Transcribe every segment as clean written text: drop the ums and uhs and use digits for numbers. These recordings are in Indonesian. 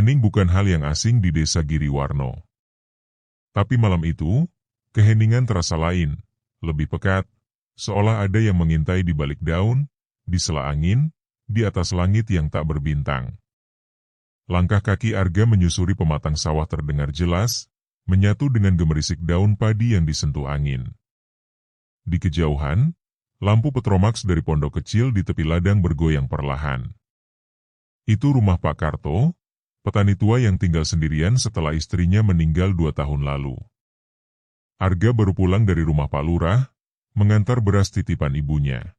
Hening bukan hal yang asing di desa Giriwarno. Tapi malam itu, keheningan terasa lain, lebih pekat, seolah ada yang mengintai di balik daun, di sela angin, di atas langit yang tak berbintang. Langkah kaki Arga menyusuri pematang sawah terdengar jelas, menyatu dengan gemerisik daun padi yang disentuh angin. Di kejauhan, lampu petromax dari pondok kecil di tepi ladang bergoyang perlahan. Itu rumah Pak Karto, petani tua yang tinggal sendirian setelah istrinya meninggal 2 tahun lalu. Arga baru pulang dari rumah Pak Lurah, mengantar beras titipan ibunya.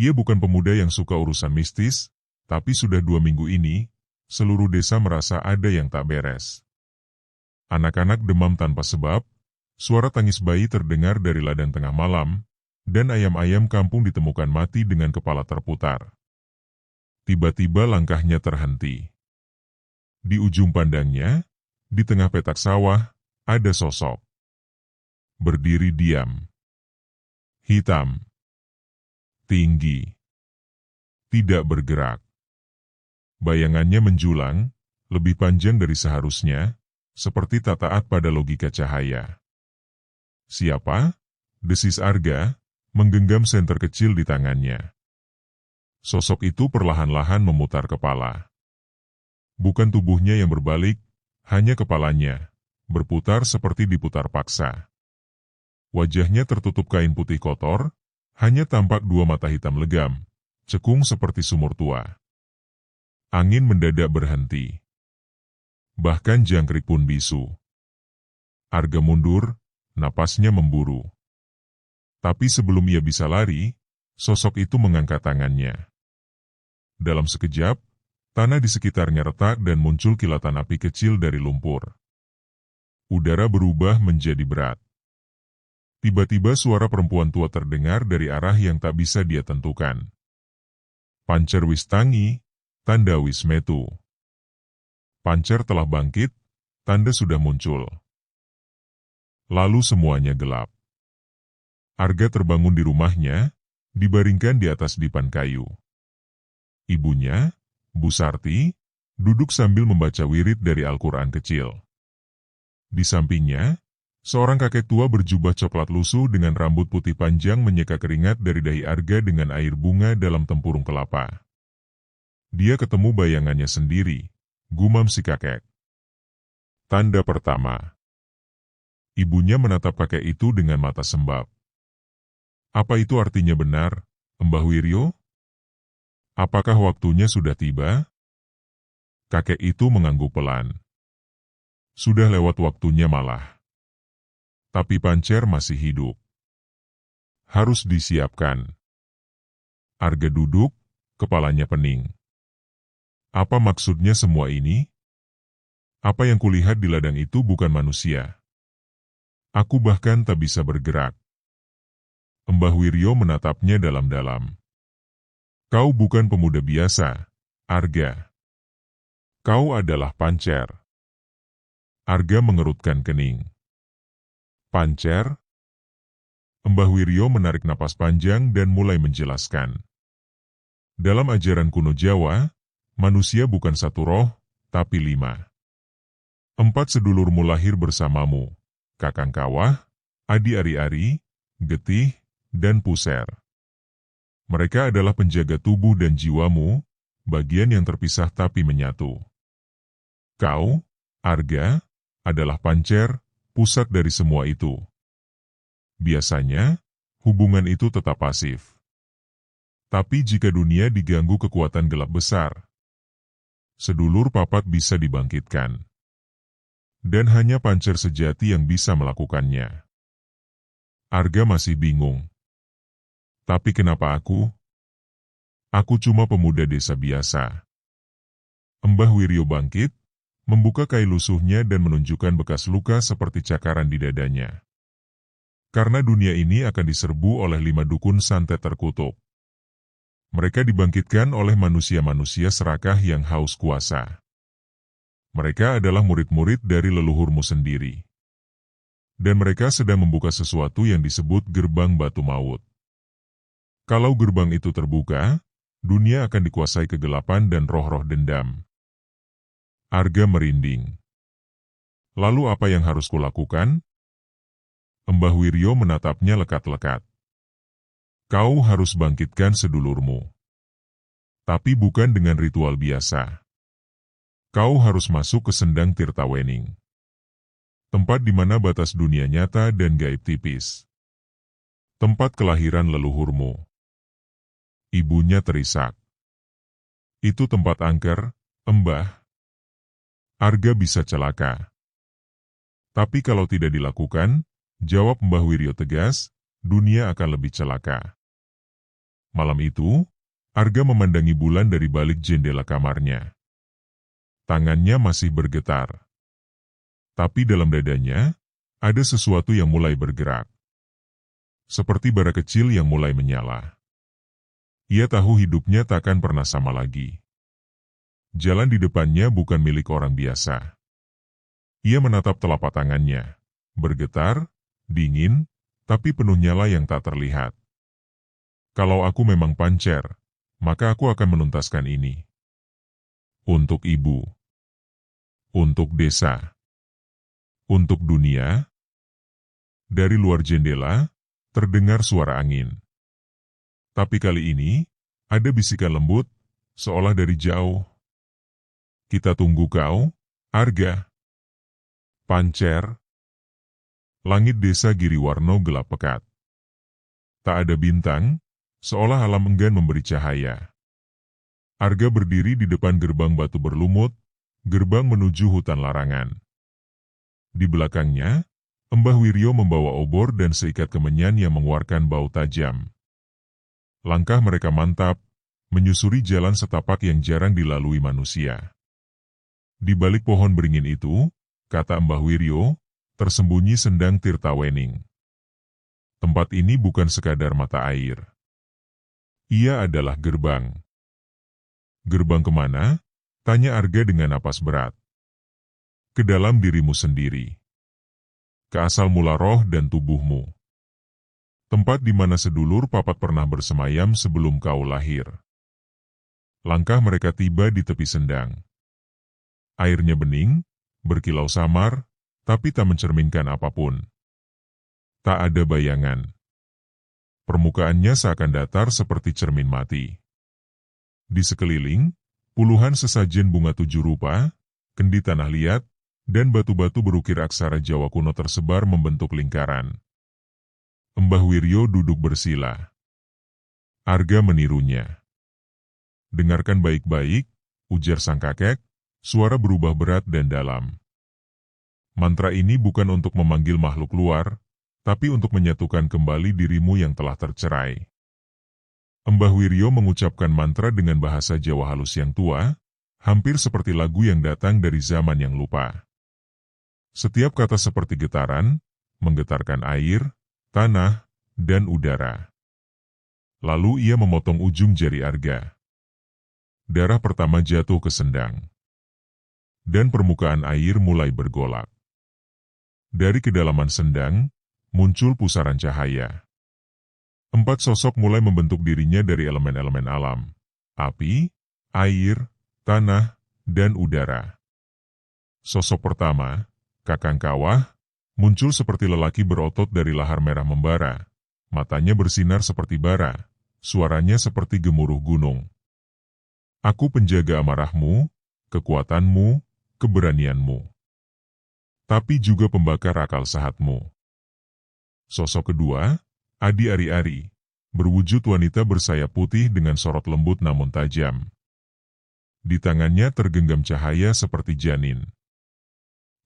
Ia bukan pemuda yang suka urusan mistis, tapi sudah 2 minggu ini, seluruh desa merasa ada yang tak beres. Anak-anak demam tanpa sebab, suara tangis bayi terdengar dari ladang tengah malam, dan ayam-ayam kampung ditemukan mati dengan kepala terputar. Tiba-tiba langkahnya terhenti. Di ujung pandangnya, di tengah petak sawah, ada sosok. Berdiri diam. Hitam. Tinggi. Tidak bergerak. Bayangannya menjulang, lebih panjang dari seharusnya, seperti tak taat pada logika cahaya. Siapa? Desis Arga, menggenggam senter kecil di tangannya. Sosok itu perlahan-lahan memutar kepala. Bukan tubuhnya yang berbalik, hanya kepalanya, berputar seperti diputar paksa. Wajahnya tertutup kain putih kotor, hanya tampak 2 mata hitam legam, cekung seperti sumur tua. Angin mendadak berhenti. Bahkan jangkrik pun bisu. Arga mundur, napasnya memburu. Tapi sebelum ia bisa lari, sosok itu mengangkat tangannya. Dalam sekejap, tanah di sekitarnya retak dan muncul kilatan api kecil dari lumpur. Udara berubah menjadi berat. Tiba-tiba suara perempuan tua terdengar dari arah yang tak bisa dia tentukan. Pancer wis tangi, tanda wis metu. Pancer telah bangkit, tanda sudah muncul. Lalu semuanya gelap. Arga terbangun di rumahnya, dibaringkan di atas dipan kayu. Ibunya, Bu Sarti, duduk sambil membaca wirid dari Al-Quran kecil. Di sampingnya, seorang kakek tua berjubah coklat lusuh dengan rambut putih panjang menyeka keringat dari dahi Arga dengan air bunga dalam tempurung kelapa. Dia ketemu bayangannya sendiri, gumam si kakek. Tanda pertama. Ibunya menatap kakek itu dengan mata sembab. Apa itu artinya benar, Mbah Wiryo? Apakah waktunya sudah tiba? Kakek itu mengangguk pelan. Sudah lewat waktunya malah. Tapi Pancer masih hidup. Harus disiapkan. Arga duduk, kepalanya pening. Apa maksudnya semua ini? Apa yang kulihat di ladang itu bukan manusia. Aku bahkan tak bisa bergerak. Mbah Wiryo menatapnya dalam-dalam. Kau bukan pemuda biasa, Arga. Kau adalah Pancer. Arga mengerutkan kening. Pancer? Mbah Wiryo menarik napas panjang dan mulai menjelaskan. Dalam ajaran kuno Jawa, manusia bukan 1 roh, tapi 5. 4 sedulurmu lahir bersamamu, Kakang Kawah, Adi Ari-Ari, Getih, dan Puser. Mereka adalah penjaga tubuh dan jiwamu, bagian yang terpisah tapi menyatu. Kau, Arga, adalah Pancer, pusat dari semua itu. Biasanya, hubungan itu tetap pasif. Tapi jika dunia diganggu kekuatan gelap besar, sedulur papat bisa dibangkitkan. Dan hanya Pancer sejati yang bisa melakukannya. Arga masih bingung. Tapi kenapa aku? Aku cuma pemuda desa biasa. Mbah Wiryo bangkit, membuka kain lusuhnya dan menunjukkan bekas luka seperti cakaran di dadanya. Karena dunia ini akan diserbu oleh 5 dukun santet terkutuk. Mereka dibangkitkan oleh manusia-manusia serakah yang haus kuasa. Mereka adalah murid-murid dari leluhurmu sendiri. Dan mereka sedang membuka sesuatu yang disebut gerbang batu maut. Kalau gerbang itu terbuka, dunia akan dikuasai kegelapan dan roh-roh dendam. Arga merinding. Lalu apa yang harus kulakukan? Mbah Wiryo menatapnya lekat-lekat. Kau harus bangkitkan sedulurmu. Tapi bukan dengan ritual biasa. Kau harus masuk ke Sendang Tirtawening. Tempat di mana batas dunia nyata dan gaib tipis. Tempat kelahiran leluhurmu. Ibunya terisak. Itu tempat angker, Mbah. Arga bisa celaka. Tapi kalau tidak dilakukan, jawab Mbah Wiryo tegas, dunia akan lebih celaka. Malam itu, Arga memandangi bulan dari balik jendela kamarnya. Tangannya masih bergetar. Tapi dalam dadanya, ada sesuatu yang mulai bergerak. Seperti bara kecil yang mulai menyala. Ia tahu hidupnya takkan pernah sama lagi. Jalan di depannya bukan milik orang biasa. Ia menatap telapak tangannya. Bergetar, dingin, tapi penuh nyala yang tak terlihat. Kalau aku memang pancer, maka aku akan menuntaskan ini. Untuk ibu. Untuk desa. Untuk dunia. Dari luar jendela, terdengar suara angin. Tapi kali ini, ada bisikan lembut, seolah dari jauh. Kita tunggu kau, Arga. Pancer. Langit desa Giriwarno gelap pekat. Tak ada bintang, seolah alam enggan memberi cahaya. Arga berdiri di depan gerbang batu berlumut, gerbang menuju hutan larangan. Di belakangnya, Mbah Wiryo membawa obor dan seikat kemenyan yang mengeluarkan bau tajam. Langkah mereka mantap, menyusuri jalan setapak yang jarang dilalui manusia. Di balik pohon beringin itu, kata Mbah Wiryo, tersembunyi Sendang Tirtawening. Tempat ini bukan sekadar mata air. Ia adalah gerbang. Gerbang kemana? Tanya Arga dengan napas berat. Ke dalam dirimu sendiri. Ke asal mula roh dan tubuhmu. Tempat di mana sedulur papat pernah bersemayam sebelum kau lahir. Langkah mereka tiba di tepi sendang. Airnya bening, berkilau samar, tapi tak mencerminkan apapun. Tak ada bayangan. Permukaannya seakan datar seperti cermin mati. Di sekeliling, puluhan sesajen bunga 7 rupa, kendi tanah liat, dan batu-batu berukir aksara Jawa kuno tersebar membentuk lingkaran. Mbah Wiryo duduk bersila. Arga menirunya. Dengarkan baik-baik, ujar sang kakek, suara berubah berat dan dalam. Mantra ini bukan untuk memanggil makhluk luar, tapi untuk menyatukan kembali dirimu yang telah tercerai. Mbah Wiryo mengucapkan mantra dengan bahasa Jawa halus yang tua, hampir seperti lagu yang datang dari zaman yang lupa. Setiap kata seperti getaran, menggetarkan air, tanah, dan udara. Lalu ia memotong ujung jari Arga. Darah pertama jatuh ke sendang. Dan permukaan air mulai bergolak. Dari kedalaman sendang, muncul pusaran cahaya. 4 sosok mulai membentuk dirinya dari elemen-elemen alam. Api, air, tanah, dan udara. Sosok pertama, Kakang Kawah, muncul seperti lelaki berotot dari lahar merah membara. Matanya bersinar seperti bara, suaranya seperti gemuruh gunung. Aku penjaga amarahmu, kekuatanmu, keberanianmu. Tapi juga pembakar akal sehatmu. Sosok kedua, Adi Ari-Ari, berwujud wanita bersayap putih dengan sorot lembut namun tajam. Di tangannya tergenggam cahaya seperti janin.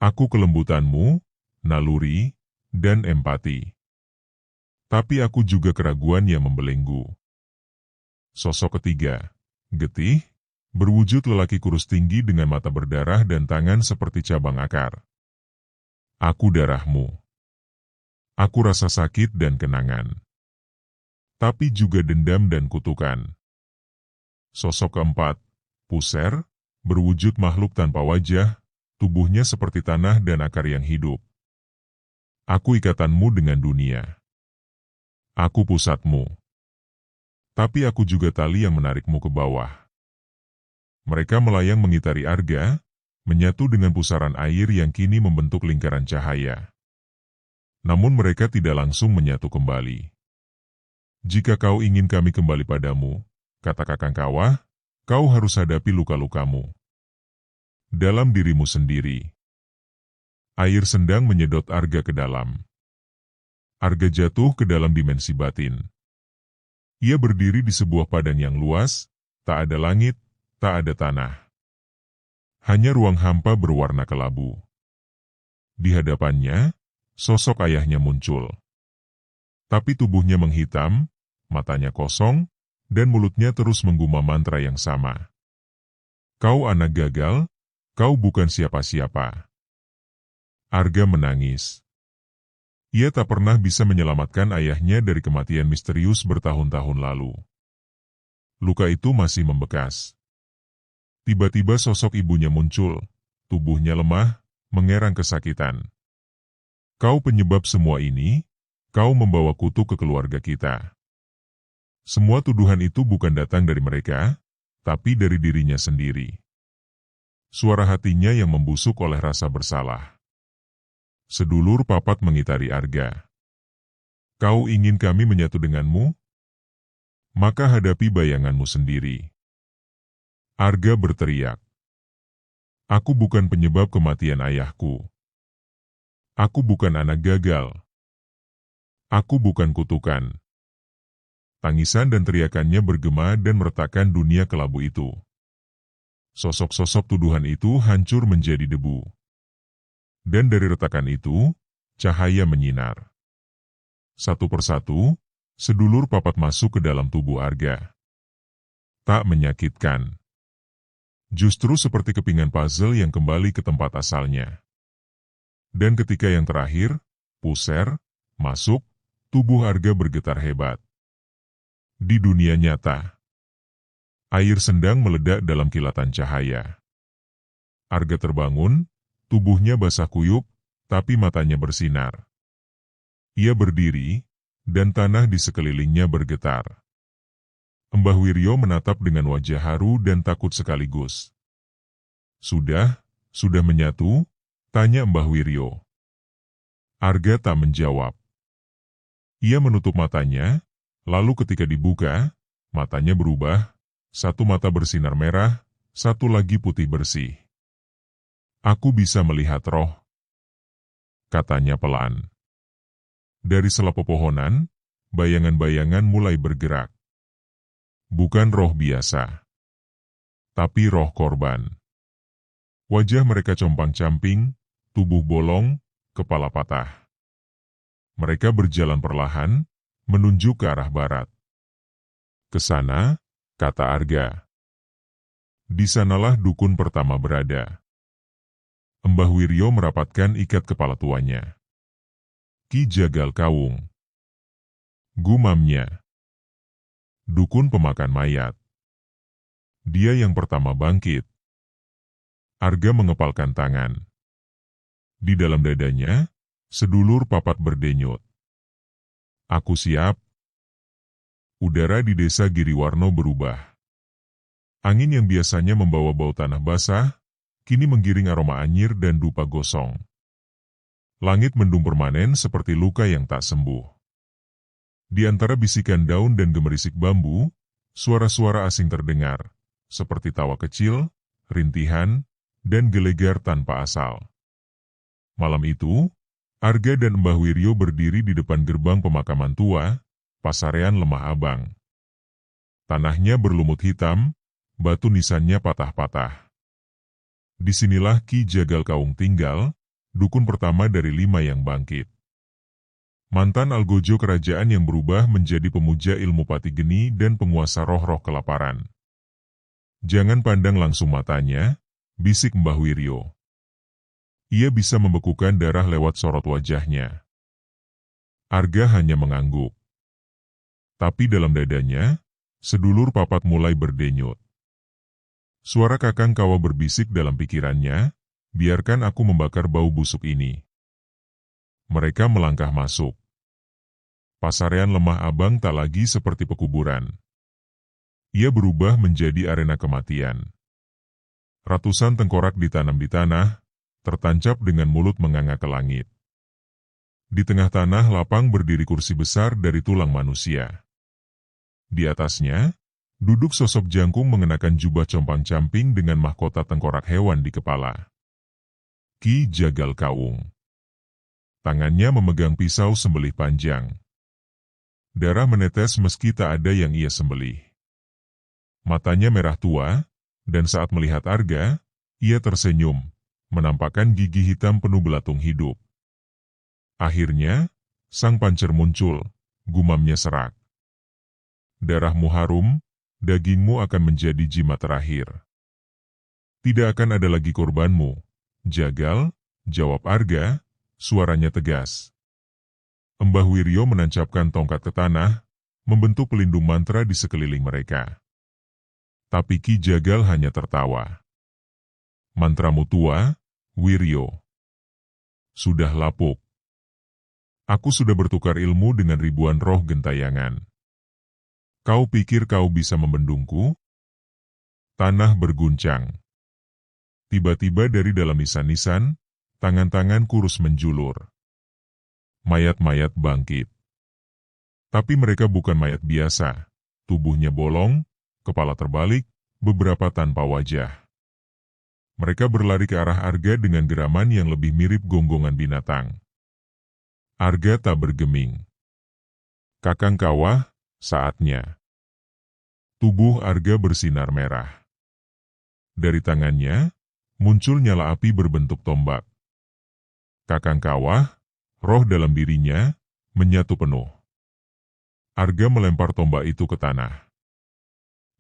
Aku kelembutanmu, naluri, dan empati. Tapi aku juga keraguan yang membelenggu. Sosok ketiga, Getih, berwujud lelaki kurus tinggi dengan mata berdarah dan tangan seperti cabang akar. Aku darahmu. Aku rasa sakit dan kenangan. Tapi juga dendam dan kutukan. Sosok keempat, Puser, berwujud makhluk tanpa wajah, tubuhnya seperti tanah dan akar yang hidup. Aku ikatanmu dengan dunia. Aku pusatmu. Tapi aku juga tali yang menarikmu ke bawah. Mereka melayang mengitari Arga, menyatu dengan pusaran air yang kini membentuk lingkaran cahaya. Namun mereka tidak langsung menyatu kembali. Jika kau ingin kami kembali padamu, kata Kakang Kawah, kau harus hadapi luka-lukamu dalam dirimu sendiri. Air sendang menyedot Arga ke dalam. Arga jatuh ke dalam dimensi batin. Ia berdiri di sebuah padang yang luas, tak ada langit, tak ada tanah. Hanya ruang hampa berwarna kelabu. Di hadapannya, sosok ayahnya muncul. Tapi tubuhnya menghitam, matanya kosong, dan mulutnya terus menggumam mantra yang sama. Kau anak gagal, kau bukan siapa-siapa. Arga menangis. Ia tak pernah bisa menyelamatkan ayahnya dari kematian misterius bertahun-tahun lalu. Luka itu masih membekas. Tiba-tiba sosok ibunya muncul, tubuhnya lemah, mengerang kesakitan. Kau penyebab semua ini, kau membawa kutuk ke keluarga kita. Semua tuduhan itu bukan datang dari mereka, tapi dari dirinya sendiri. Suara hatinya yang membusuk oleh rasa bersalah. Sedulur papat mengitari Arga. Kau ingin kami menyatu denganmu? Maka hadapi bayanganmu sendiri. Arga berteriak. Aku bukan penyebab kematian ayahku. Aku bukan anak gagal. Aku bukan kutukan. Tangisan dan teriakannya bergema dan meretakkan dunia kelabu itu. Sosok-sosok tuduhan itu hancur menjadi debu. Dan dari retakan itu, cahaya menyinar. Satu persatu, sedulur papat masuk ke dalam tubuh Arga. Tak menyakitkan. Justru seperti kepingan puzzle yang kembali ke tempat asalnya. Dan ketika yang terakhir, puser, masuk, tubuh Arga bergetar hebat. Di dunia nyata, air sendang meledak dalam kilatan cahaya. Arga terbangun, tubuhnya basah kuyup, tapi matanya bersinar. Ia berdiri, dan tanah di sekelilingnya bergetar. Mbah Wiryo menatap dengan wajah haru dan takut sekaligus. Sudah menyatu? Tanya Mbah Wiryo. Arga tak menjawab. Ia menutup matanya, lalu ketika dibuka, matanya berubah, satu mata bersinar merah, satu lagi putih bersih. Aku bisa melihat roh, katanya pelan. Dari sela pepohonan, bayangan-bayangan mulai bergerak. Bukan roh biasa, tapi roh korban. Wajah mereka compang-camping, tubuh bolong, kepala patah. Mereka berjalan perlahan, menuju ke arah barat. Ke sana, kata Arga. Di sanalah dukun pertama berada. Mbah Wiryo merapatkan ikat kepala tuanya. Ki Jagal Kawung. Gumamnya. Dukun pemakan mayat. Dia yang pertama bangkit. Arga mengepalkan tangan. Di dalam dadanya, sedulur papat berdenyut. Aku siap. Udara di desa Giriwarno berubah. Angin yang biasanya membawa bau tanah basah, kini menggiring aroma anyir dan dupa gosong. Langit mendung permanen seperti luka yang tak sembuh. Di antara bisikan daun dan gemerisik bambu, suara-suara asing terdengar, seperti tawa kecil, rintihan, dan gelegar tanpa asal. Malam itu, Arga dan Mbah Wiryo berdiri di depan gerbang pemakaman tua, Pasarean Lemah Abang. Tanahnya berlumut hitam, batu nisannya patah-patah. Disinilah Ki Jagal Kawung tinggal, dukun pertama dari 5 yang bangkit. Mantan algojo kerajaan yang berubah menjadi pemuja ilmu pati geni dan penguasa roh-roh kelaparan. Jangan pandang langsung matanya, bisik Mbah Wiryo. Ia bisa membekukan darah lewat sorot wajahnya. Arga hanya mengangguk. Tapi dalam dadanya, sedulur papat mulai berdenyut. Suara Kakang Kawa berbisik dalam pikirannya, biarkan aku membakar bau busuk ini. Mereka melangkah masuk. Pasarean Lemah Abang tak lagi seperti pekuburan. Ia berubah menjadi arena kematian. Ratusan tengkorak ditanam di tanah, tertancap dengan mulut menganga ke langit. Di tengah tanah lapang berdiri kursi besar dari tulang manusia. Di atasnya, duduk sosok jangkung mengenakan jubah compang-camping dengan mahkota tengkorak hewan di kepala. Ki Jagal Kawung. Tangannya memegang pisau sembelih panjang. Darah menetes meski tak ada yang ia sembelih. Matanya merah tua, dan saat melihat Arga, ia tersenyum, menampakkan gigi hitam penuh belatung hidup. Akhirnya, sang pancer muncul, gumamnya serak. Darahmu harum, dagingmu akan menjadi jimat terakhir. Tidak akan ada lagi korbanmu, Jagal, jawab Arga, suaranya tegas. Mbah Wiryo menancapkan tongkat ke tanah, membentuk pelindung mantra di sekeliling mereka. Tapi Ki Jagal hanya tertawa. Mantramu tua, Wiryo. Sudah lapuk. Aku sudah bertukar ilmu dengan ribuan roh gentayangan. Kau pikir kau bisa membendungku? Tanah berguncang. Tiba-tiba dari dalam nisan-nisan, tangan-tangan kurus menjulur. Mayat-mayat bangkit. Tapi mereka bukan mayat biasa. Tubuhnya bolong, kepala terbalik, beberapa tanpa wajah. Mereka berlari ke arah Arga dengan geraman yang lebih mirip gonggongan binatang. Arga tak bergeming. Kakang Kawah, saatnya. Tubuh Arga bersinar merah. Dari tangannya, muncul nyala api berbentuk tombak. Kakang Kawah, roh dalam dirinya, menyatu penuh. Arga melempar tombak itu ke tanah.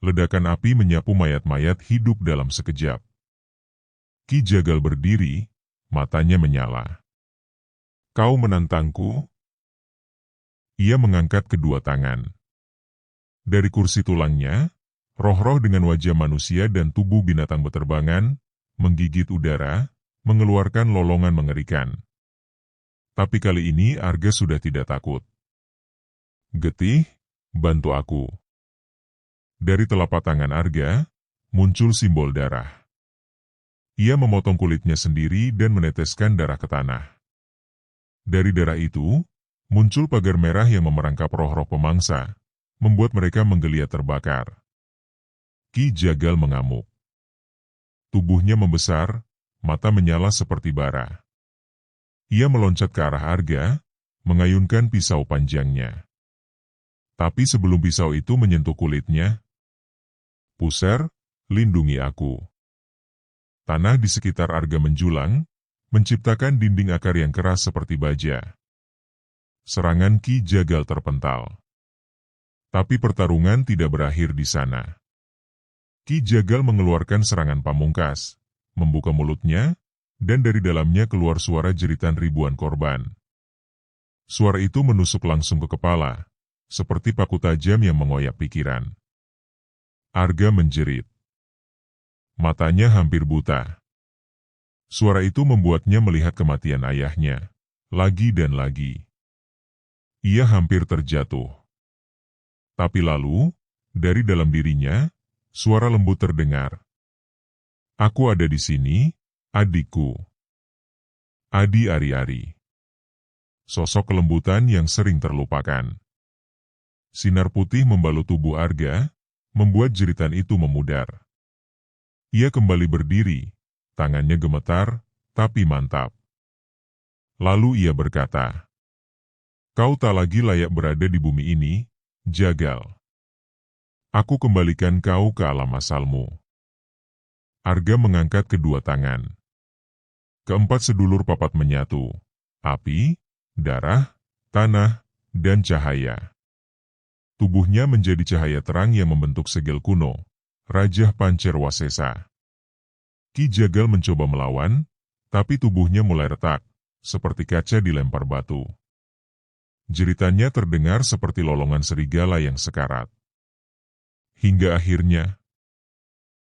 Ledakan api menyapu mayat-mayat hidup dalam sekejap. Ki Jagal berdiri, matanya menyala. Kau menantangku? Ia mengangkat kedua tangan. Dari kursi tulangnya, roh-roh dengan wajah manusia dan tubuh binatang beterbangan, menggigit udara, mengeluarkan lolongan mengerikan. Tapi kali ini Arga sudah tidak takut. Getih, bantu aku. Dari telapak tangan Arga, muncul simbol darah. Ia memotong kulitnya sendiri dan meneteskan darah ke tanah. Dari darah itu, muncul pagar merah yang memerangkap roh-roh pemangsa, membuat mereka menggeliat terbakar. Ki Jagal mengamuk. Tubuhnya membesar, mata menyala seperti bara. Ia meloncat ke arah Arga, mengayunkan pisau panjangnya. Tapi sebelum pisau itu menyentuh kulitnya, Puser, lindungi aku. Tanah di sekitar Arga menjulang, menciptakan dinding akar yang keras seperti baja. Serangan Ki Jagal terpental. Tapi pertarungan tidak berakhir di sana. Ki Jagal mengeluarkan serangan pamungkas, membuka mulutnya, dan dari dalamnya keluar suara jeritan ribuan korban. Suara itu menusuk langsung ke kepala, seperti paku tajam yang mengoyak pikiran. Arga menjerit. Matanya hampir buta. Suara itu membuatnya melihat kematian ayahnya, lagi dan lagi. Ia hampir terjatuh. Tapi lalu, dari dalam dirinya, suara lembut terdengar. Aku ada di sini, adikku. Adi Ari-Ari. Sosok kelembutan yang sering terlupakan. Sinar putih membalut tubuh Arga, membuat jeritan itu memudar. Ia kembali berdiri, tangannya gemetar, tapi mantap. Lalu ia berkata, "Kau tak lagi layak berada di bumi ini, Jagal. Aku kembalikan kau ke alam asalmu." Arga mengangkat kedua tangan. Keempat sedulur papat menyatu, api, darah, tanah, dan cahaya. Tubuhnya menjadi cahaya terang yang membentuk segel kuno, Raja Pancer Wasesa. Ki Jagal mencoba melawan, tapi tubuhnya mulai retak, seperti kaca dilempar batu. Jeritannya terdengar seperti lolongan serigala yang sekarat. Hingga akhirnya,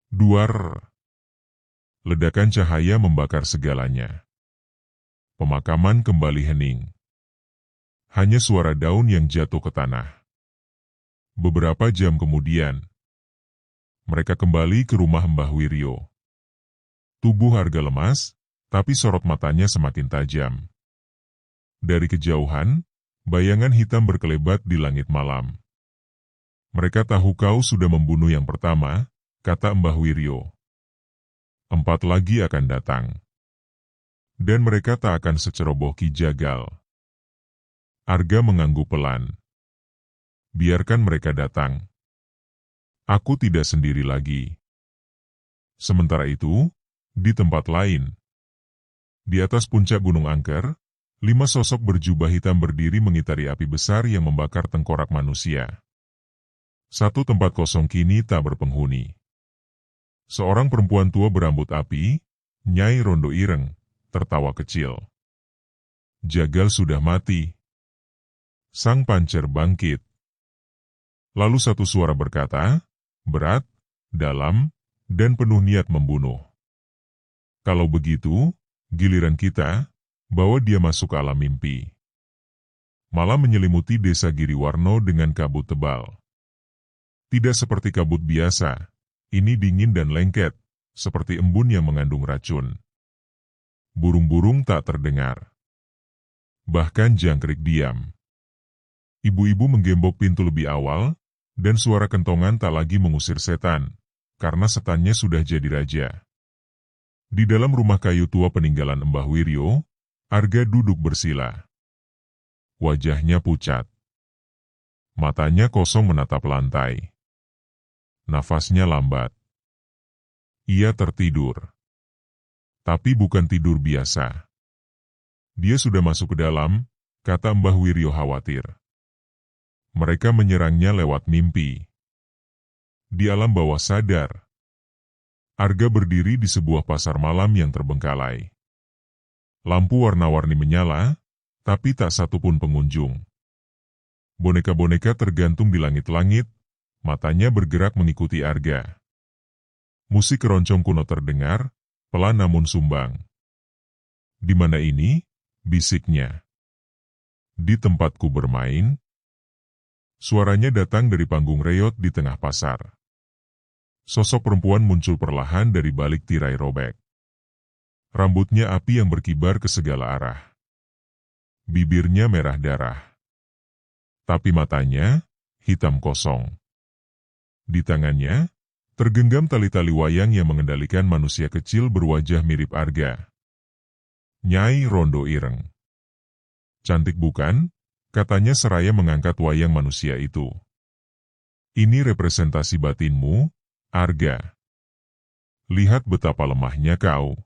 duar. Ledakan cahaya membakar segalanya. Pemakaman kembali hening. Hanya suara daun yang jatuh ke tanah. Beberapa jam kemudian, mereka kembali ke rumah Mbah Wiryo. Tubuh Arga lemas, tapi sorot matanya semakin tajam. Dari kejauhan, bayangan hitam berkelebat di langit malam. Mereka tahu kau sudah membunuh yang pertama, kata Mbah Wiryo. 4 lagi akan datang. Dan mereka tak akan seceroboh Ki Jagal. Arga mengangguk pelan. Biarkan mereka datang. Aku tidak sendiri lagi. Sementara itu, di tempat lain, di atas puncak Gunung Angker, 5 sosok berjubah hitam berdiri mengitari api besar yang membakar tengkorak manusia. Satu tempat kosong kini tak berpenghuni. Seorang perempuan tua berambut api, Nyai Rondo Ireng, tertawa kecil. Jagal sudah mati. Sang Pancer bangkit. Lalu satu suara berkata, berat, dalam, dan penuh niat membunuh. Kalau begitu, giliran kita, bawa dia masuk ke alam mimpi. Malam menyelimuti desa Giriwarno dengan kabut tebal. Tidak seperti kabut biasa, ini dingin dan lengket, seperti embun yang mengandung racun. Burung-burung tak terdengar. Bahkan jangkrik diam. Ibu-ibu menggembok pintu lebih awal, dan suara kentongan tak lagi mengusir setan, karena setannya sudah jadi raja. Di dalam rumah kayu tua peninggalan Mbah Wiryo, Arga duduk bersila. Wajahnya pucat. Matanya kosong menatap lantai. Nafasnya lambat. Ia tertidur. Tapi bukan tidur biasa. Dia sudah masuk ke dalam, kata Mbah Wiryo khawatir. Mereka menyerangnya lewat mimpi. Di alam bawah sadar, Arga berdiri di sebuah pasar malam yang terbengkalai. Lampu warna-warni menyala, tapi tak satu pun pengunjung. Boneka-boneka tergantung di langit-langit, matanya bergerak mengikuti Arga. Musik keroncong kuno terdengar, pelan namun sumbang. Di mana ini? Bisiknya. Di tempatku bermain. Suaranya datang dari panggung reot di tengah pasar. Sosok perempuan muncul perlahan dari balik tirai robek. Rambutnya api yang berkibar ke segala arah. Bibirnya merah darah. Tapi matanya, hitam kosong. Di tangannya, tergenggam tali-tali wayang yang mengendalikan manusia kecil berwajah mirip Arga. Nyai Rondo Ireng. Cantik bukan? Katanya seraya mengangkat wayang manusia itu. Ini representasi batinmu, Arga. Lihat betapa lemahnya kau.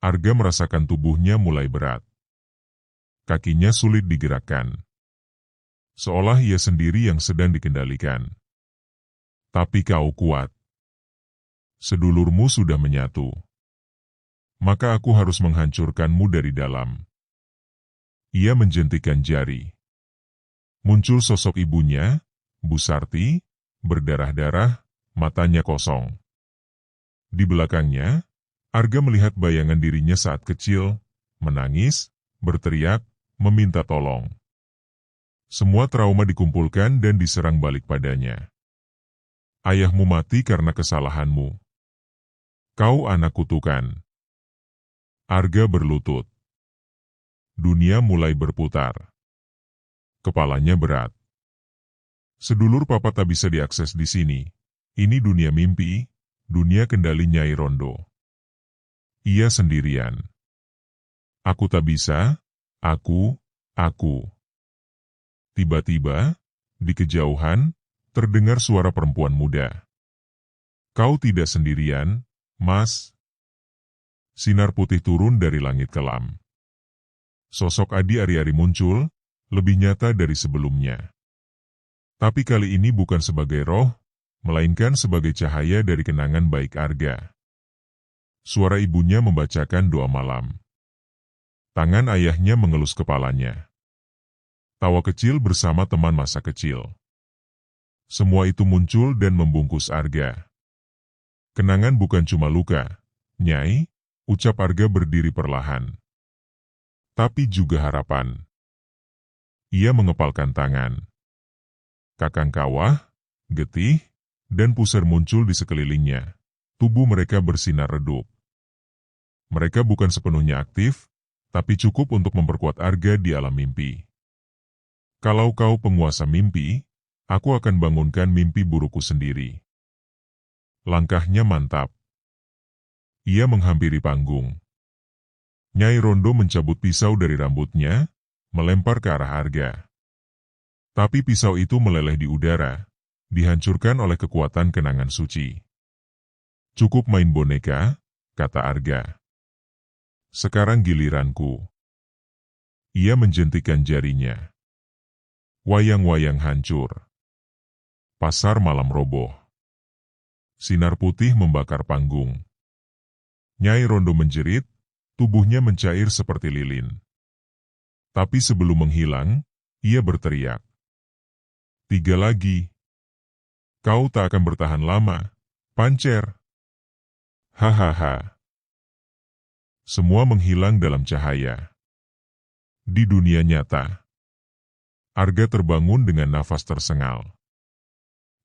Arga merasakan tubuhnya mulai berat. Kakinya sulit digerakkan. Seolah ia sendiri yang sedang dikendalikan. Tapi kau kuat. Sedulurmu sudah menyatu. Maka aku harus menghancurkanmu dari dalam. Ia menjentikan jari. Muncul sosok ibunya, Bu Sarti, berdarah-darah, matanya kosong. Di belakangnya, Arga melihat bayangan dirinya saat kecil, menangis, berteriak, meminta tolong. Semua trauma dikumpulkan dan diserang balik padanya. Ayahmu mati karena kesalahanmu. Kau anak kutukan. Arga berlutut. Dunia mulai berputar. Kepalanya berat. Sedulur papa tak bisa diakses di sini. Ini dunia mimpi, dunia kendali Nyai Rondo. Ia sendirian. Aku tak bisa, aku. Tiba-tiba, di kejauhan, terdengar suara perempuan muda. Kau tidak sendirian, Mas. Sinar putih turun dari langit kelam. Sosok Adi Ari-Ari muncul, lebih nyata dari sebelumnya. Tapi kali ini bukan sebagai roh, melainkan sebagai cahaya dari kenangan baik Arga. Suara ibunya membacakan doa malam. Tangan ayahnya mengelus kepalanya. Tawa kecil bersama teman masa kecil. Semua itu muncul dan membungkus Arga. Kenangan bukan cuma luka, Nyai, ucap Arga berdiri perlahan. Tapi juga harapan. Ia mengepalkan tangan. Kakang Kawah, Getih, dan Pusar muncul di sekelilingnya. Tubuh mereka bersinar redup. Mereka bukan sepenuhnya aktif, tapi cukup untuk memperkuat Arga di alam mimpi. Kalau kau penguasa mimpi, aku akan bangunkan mimpi burukku sendiri. Langkahnya mantap. Ia menghampiri panggung. Nyai Rondo mencabut pisau dari rambutnya, melempar ke arah Arga. Tapi pisau itu meleleh di udara, dihancurkan oleh kekuatan kenangan suci. Cukup main boneka, kata Arga. Sekarang giliranku. Ia menjentikan jarinya. Wayang-wayang hancur. Pasar malam roboh. Sinar putih membakar panggung. Nyai Rondo menjerit, tubuhnya mencair seperti lilin. Tapi sebelum menghilang, ia berteriak. 3 lagi. Kau tak akan bertahan lama, Pancer. Hahaha. Semua menghilang dalam cahaya. Di dunia nyata, Arga terbangun dengan nafas tersengal.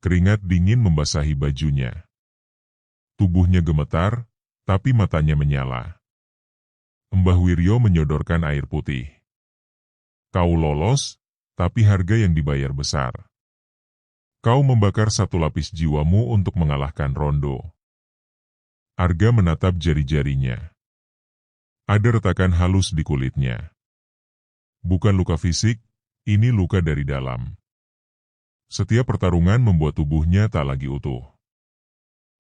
Keringat dingin membasahi bajunya. Tubuhnya gemetar, tapi matanya menyala. Mbah Wiryo menyodorkan air putih. Kau lolos, tapi harga yang dibayar besar. Kau membakar 1 lapis jiwamu untuk mengalahkan Rondo. Arga menatap jari-jarinya. Ada retakan halus di kulitnya. Bukan luka fisik, ini luka dari dalam. Setiap pertarungan membuat tubuhnya tak lagi utuh.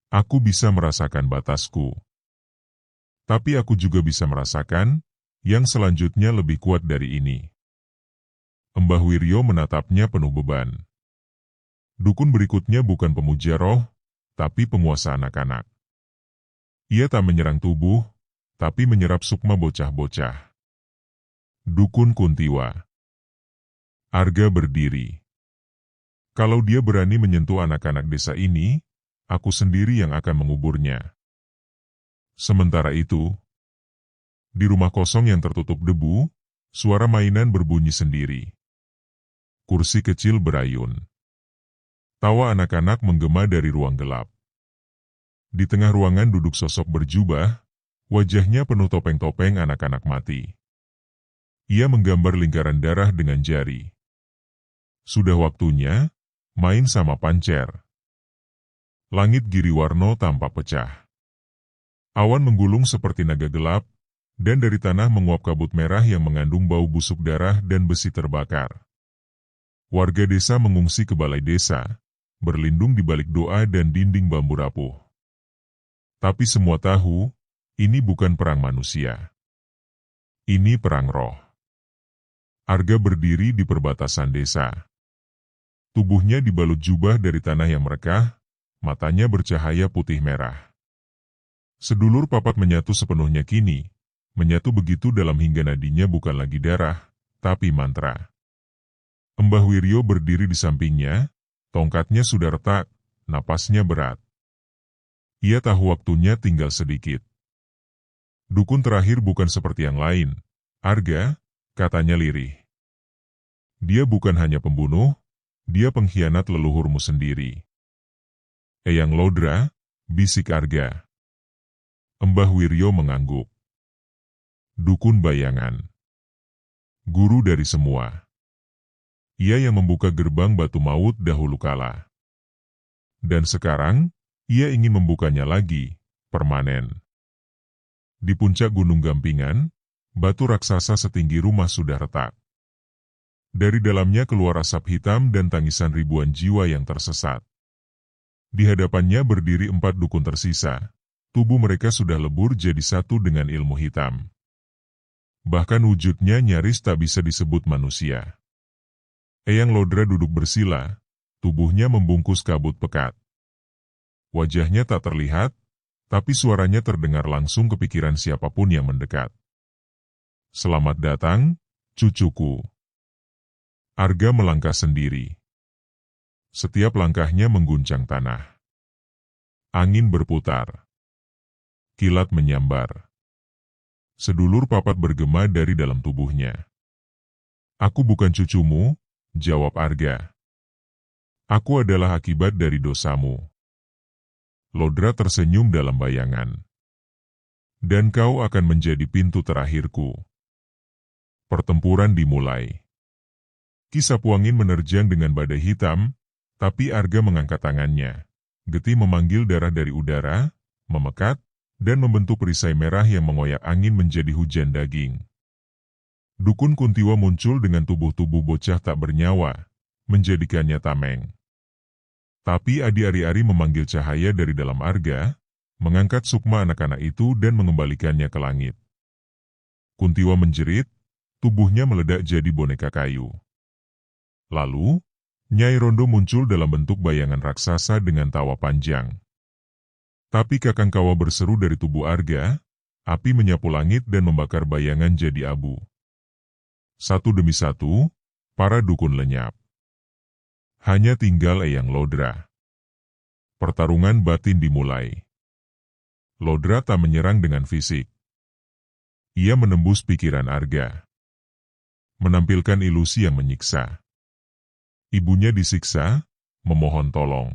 Aku bisa merasakan batasku. Tapi aku juga bisa merasakan yang selanjutnya lebih kuat dari ini. Mbah Wiryo menatapnya penuh beban. Dukun berikutnya bukan pemuja roh, tapi penguasa anak-anak. Ia tak menyerang tubuh, tapi menyerap sukma bocah-bocah. Dukun Kuntiwa. Arga berdiri. Kalau dia berani menyentuh anak-anak desa ini, aku sendiri yang akan menguburnya. Sementara itu, di rumah kosong yang tertutup debu, suara mainan berbunyi sendiri. Kursi kecil berayun. Tawa anak-anak menggema dari ruang gelap. Di tengah ruangan duduk sosok berjubah, wajahnya penuh topeng-topeng anak-anak mati. Ia menggambar lingkaran darah dengan jari. Sudah waktunya main sama Pancer. Langit Giriwarno tampak pecah. Awan menggulung seperti naga gelap, dan dari tanah menguap kabut merah yang mengandung bau busuk darah dan besi terbakar. Warga desa mengungsi ke balai desa, berlindung di balik doa dan dinding bambu rapuh. Tapi semua tahu, ini bukan perang manusia. Ini perang roh. Arga berdiri di perbatasan desa. Tubuhnya dibalut jubah dari tanah yang merekah, matanya bercahaya putih merah. Sedulur papat menyatu sepenuhnya kini, menyatu begitu dalam hingga nadinya bukan lagi darah, tapi mantra. Mbah Wiryo berdiri di sampingnya, tongkatnya sudah retak, napasnya berat. Ia tahu waktunya tinggal sedikit. Dukun terakhir bukan seperti yang lain, Arga, katanya lirih. Dia bukan hanya pembunuh, dia pengkhianat leluhurmu sendiri. Eyang Lodra, bisik Arga. Mbah Wiryo mengangguk. Dukun bayangan. Guru dari semua. Ia yang membuka gerbang batu maut dahulu kala. Dan sekarang, ia ingin membukanya lagi, permanen. Di puncak Gunung Gampingan, batu raksasa setinggi rumah sudah retak. Dari dalamnya keluar asap hitam dan tangisan ribuan jiwa yang tersesat. Di hadapannya berdiri 4 dukun tersisa. Tubuh mereka sudah lebur jadi satu dengan ilmu hitam. Bahkan wujudnya nyaris tak bisa disebut manusia. Eyang Lodra duduk bersila, tubuhnya membungkus kabut pekat. Wajahnya tak terlihat, tapi suaranya terdengar langsung ke pikiran siapapun yang mendekat. Selamat datang, cucuku. Arga melangkah sendiri. Setiap langkahnya mengguncang tanah. Angin berputar. Kilat menyambar. Sedulur papat bergema dari dalam tubuhnya. Aku bukan cucumu, jawab Arga. Aku adalah akibat dari dosamu. Lodra tersenyum dalam bayangan. dan kau akan menjadi pintu terakhirku. Pertempuran dimulai. Ki Sapuangin menerjang dengan badai hitam, tapi Arga mengangkat tangannya. Getih memanggil darah dari udara, memekat, dan membentuk perisai merah yang mengoyak angin menjadi hujan daging. Dukun Kuntiwa muncul dengan tubuh-tubuh bocah tak bernyawa, menjadikannya tameng. Tapi Adi Ari-Ari memanggil cahaya dari dalam Arga, mengangkat sukma anak-anak itu dan mengembalikannya ke langit. Kuntiwa menjerit, tubuhnya meledak jadi boneka kayu. Lalu, Nyai Rondo muncul dalam bentuk bayangan raksasa dengan tawa panjang. Tapi Kakang Kawa berseru dari tubuh Arga, api menyapu langit dan membakar bayangan jadi abu. Satu demi satu, para dukun lenyap. Hanya tinggal Eyang Lodra. Pertarungan batin dimulai. Lodra tak menyerang dengan fisik. Ia menembus pikiran Arga. Menampilkan ilusi yang menyiksa. Ibunya disiksa, memohon tolong.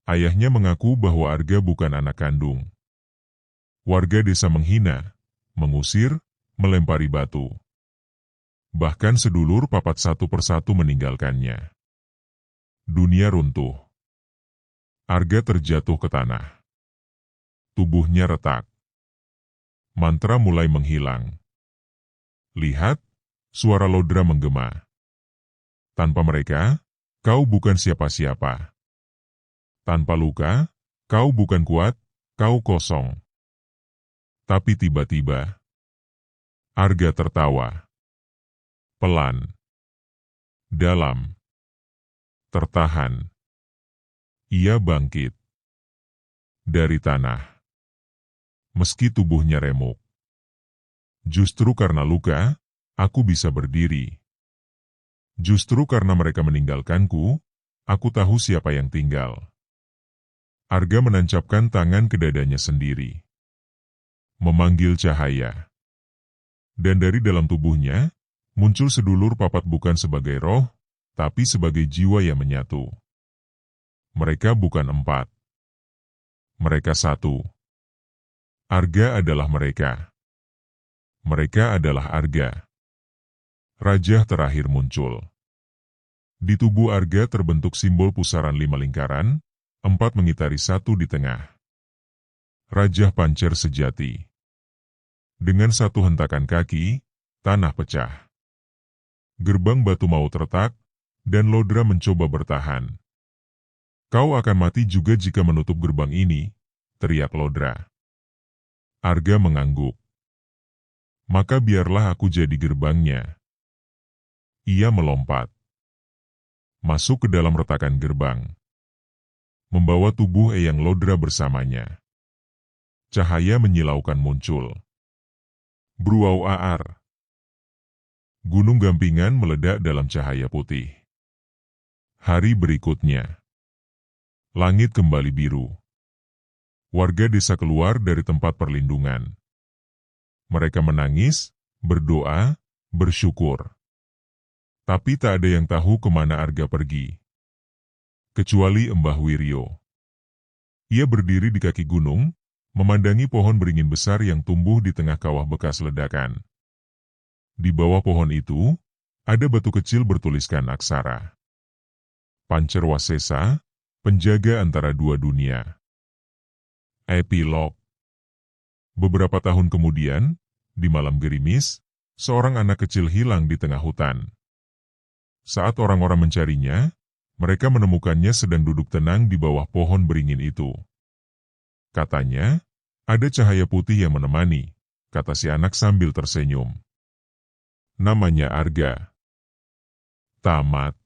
Ayahnya mengaku bahwa Arga bukan anak kandung. Warga desa menghina, mengusir, melempari batu. Bahkan sedulur papat satu persatu meninggalkannya. Dunia runtuh. Arga terjatuh ke tanah. Tubuhnya retak. Mantra mulai menghilang. Lihat, suara Lodra menggema. Tanpa mereka, kau bukan siapa-siapa. Tanpa luka, kau bukan kuat, kau kosong. Tapi tiba-tiba, Arga tertawa. Pelan. Dalam. Tertahan. Ia bangkit. Dari tanah. Meski tubuhnya remuk. Justru karena luka, aku bisa berdiri. Justru karena mereka meninggalkanku, aku tahu siapa yang tinggal. Arga menancapkan tangan ke dadanya sendiri. Memanggil cahaya. Dan dari dalam tubuhnya, muncul sedulur papat bukan sebagai roh, tapi sebagai jiwa yang menyatu. Mereka bukan empat. Mereka satu. Arga adalah mereka. Mereka adalah Arga. Raja terakhir muncul. Di tubuh Arga terbentuk simbol pusaran 5 lingkaran, 4 mengitari 1 di tengah. Raja Pancer sejati. Dengan satu hentakan kaki, tanah pecah. Gerbang batu maut retak, dan Lodra mencoba bertahan. Kau akan mati juga jika menutup gerbang ini, teriak Lodra. Arga mengangguk. Maka biarlah aku jadi gerbangnya. Ia melompat. Masuk ke dalam retakan gerbang. Membawa tubuh Eyang Lodra bersamanya. Cahaya menyilaukan muncul. Bruau aar. Gunung Gampingan meledak dalam cahaya putih. Hari berikutnya. Langit kembali biru. Warga desa keluar dari tempat perlindungan. Mereka menangis, berdoa, bersyukur. Tapi tak ada yang tahu kemana Arga pergi. Kecuali Mbah Wiryo. Ia berdiri di kaki gunung, memandangi pohon beringin besar yang tumbuh di tengah kawah bekas ledakan. Di bawah pohon itu, ada batu kecil bertuliskan aksara. Pancerwasesa, penjaga antara dua dunia. Epilog. Beberapa tahun kemudian, di malam gerimis, seorang anak kecil hilang di tengah hutan. Saat orang-orang mencarinya, mereka menemukannya sedang duduk tenang di bawah pohon beringin itu. Katanya, ada cahaya putih yang menemani, kata si anak sambil tersenyum. Namanya Arga. Tamat.